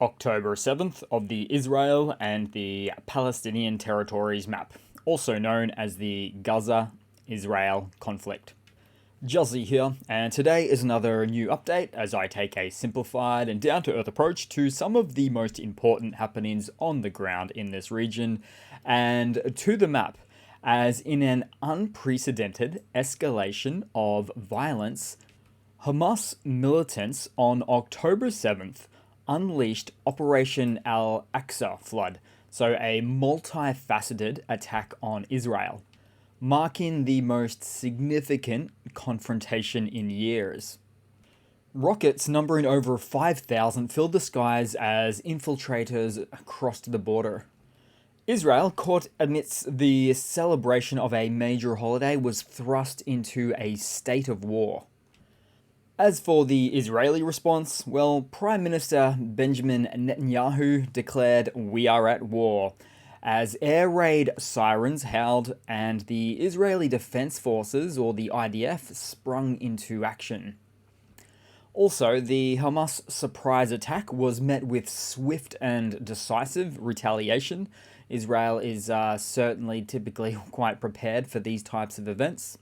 October 7th of the Israel and the Palestinian territories map, also known as the Gaza-Israel conflict. Juzzy here, and today is another new update as I take a simplified and down-to-earth approach to some of the most important happenings on the ground in this region and to the map, as in an unprecedented escalation of violence, Hamas militants on October 7th unleashed Operation Al-Aqsa Flood, so a multifaceted attack on Israel, marking the most significant confrontation in years. Rockets numbering over 5,000 filled the skies as infiltrators crossed the border. Israel, caught amidst the celebration of a major holiday, was thrust into a state of war. As for the Israeli response, well, Prime Minister Benjamin Netanyahu declared "We are at war," as air raid sirens howled and the Israeli Defense Forces, or the IDF, sprung into action. Also, the Hamas surprise attack was met with swift and decisive retaliation. Israel is certainly typically quite prepared for these types of events.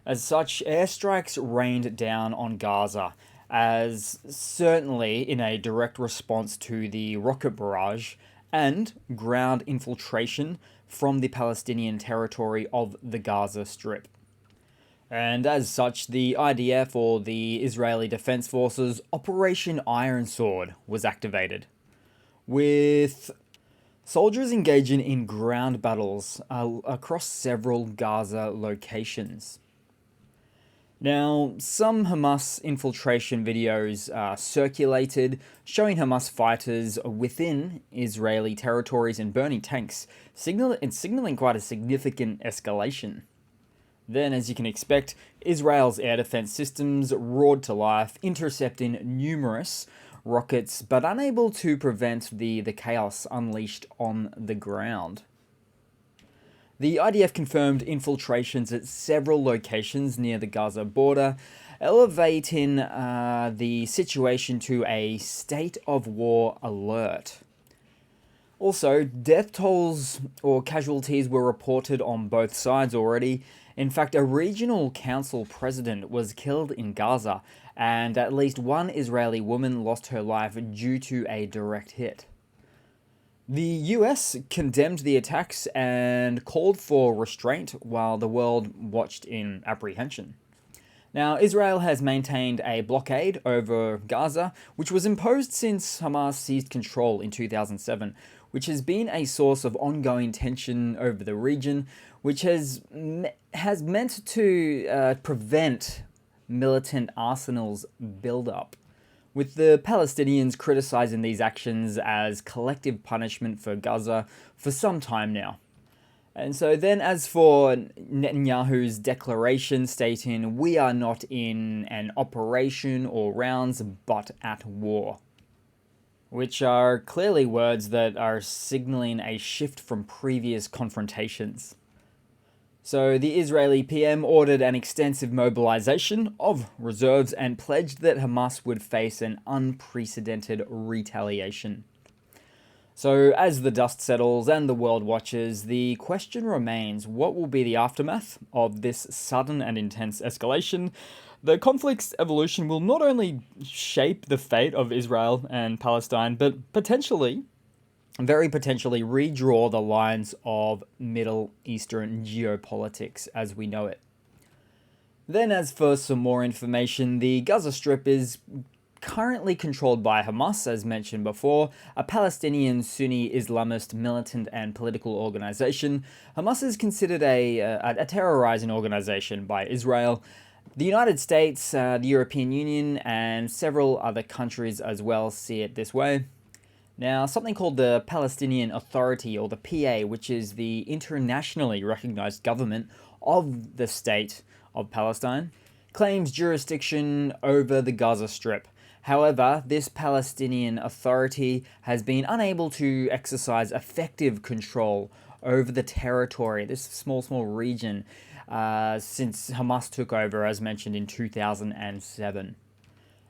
As such, airstrikes rained down on Gaza, as certainly in a direct response to the rocket barrage and ground infiltration from the Palestinian territory of the Gaza Strip. And as such, the IDF, or the Israeli Defense Forces, Operation Iron Sword was activated, with soldiers engaging in ground battles across several Gaza locations. Now, some Hamas infiltration videos circulated showing Hamas fighters within Israeli territories and burning tanks, signaling quite a significant escalation. Then, as you can expect, Israel's air defense systems roared to life, intercepting numerous rockets, but unable to prevent the chaos unleashed on the ground. The IDF confirmed infiltrations at several locations near the Gaza border, elevating the situation to a state of war alert. Also, death tolls or casualties were reported on both sides already. In fact, a regional council president was killed in Gaza, and at least one Israeli woman lost her life due to a direct hit. The US condemned the attacks and called for restraint while the world watched in apprehension. Now, Israel has maintained a blockade over Gaza, which was imposed since Hamas seized control in 2007, which has been a source of ongoing tension over the region, which has meant to prevent militant arsenals build-up, with the Palestinians criticizing these actions as collective punishment for Gaza for some time now. And so then, as for Netanyahu's declaration stating, "We are not in an operation or rounds, but at war," which are clearly words that are signaling a shift from previous confrontations. So the Israeli PM ordered an extensive mobilization of reserves and pledged that Hamas would face an unprecedented retaliation. So as the dust settles and the world watches, the question remains, what will be the aftermath of this sudden and intense escalation? The conflict's evolution will not only shape the fate of Israel and Palestine, but very potentially redraw the lines of Middle Eastern geopolitics as we know it. Then, as for some more information, the Gaza Strip is currently controlled by Hamas, as mentioned before, a Palestinian Sunni Islamist militant and political organization. Hamas is considered a terrorizing organization by Israel. The United States, the European Union, and several other countries as well see it this way. Now, something called the Palestinian Authority, or the PA, which is the internationally recognized government of the state of Palestine, claims jurisdiction over the Gaza Strip. However, this Palestinian Authority has been unable to exercise effective control over the territory, this small region, since Hamas took over, as mentioned, in 2007.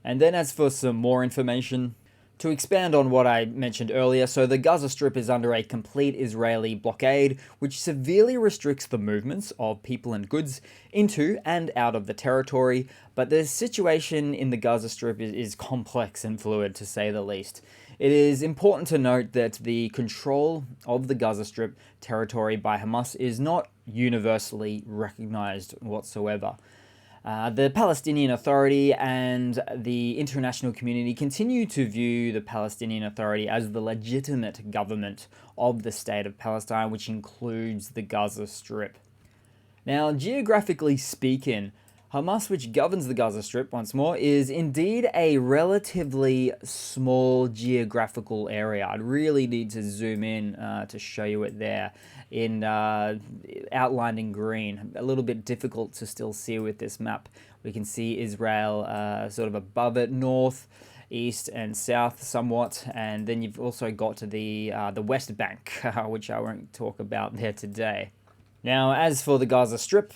And then as for some more information, To expand on what I mentioned earlier, so the Gaza Strip is under a complete Israeli blockade, which severely restricts the movements of people and goods into and out of the territory. But the situation in the Gaza Strip is complex and fluid, to say the least. It is important to note that the control of the Gaza Strip territory by Hamas is not universally recognized whatsoever. The Palestinian Authority and the international community continue to view the Palestinian Authority as the legitimate government of the state of Palestine, which includes the Gaza Strip. Now, geographically speaking, Hamas, which governs the Gaza Strip, once more, is indeed a relatively small geographical area. I'd really need to zoom in to show you it there, outlined in green. A little bit difficult to still see with this map. We can see Israel sort of above it, north, east, and south somewhat, and then you've also got to the West Bank, which I won't talk about there today. Now, as for the Gaza Strip,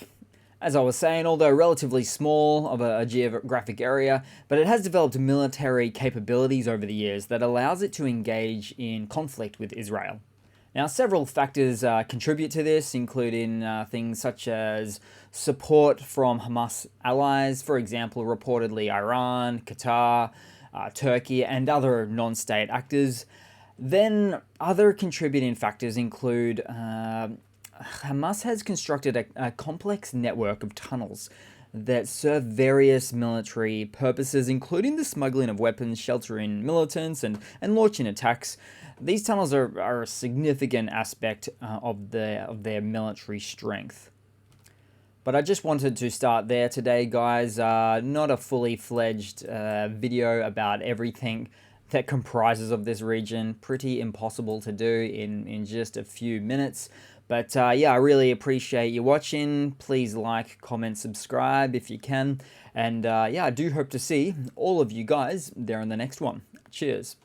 as I was saying, although relatively small of a geographic area, but it has developed military capabilities over the years that allows it to engage in conflict with Israel. Now, several factors contribute to this, including things such as support from Hamas allies, for example, reportedly Iran, Qatar, Turkey, and other non-state actors. Then other contributing factors include Hamas has constructed a complex network of tunnels that serve various military purposes, including the smuggling of weapons, sheltering militants, and launching attacks. These tunnels are a significant aspect of their military strength. But I just wanted to start there today, guys. Not a fully fledged video about everything that comprises of this region. Pretty impossible to do in just a few minutes. But yeah, I really appreciate you watching. Please like, comment, subscribe if you can. And yeah, I do hope to see all of you guys there in the next one. Cheers.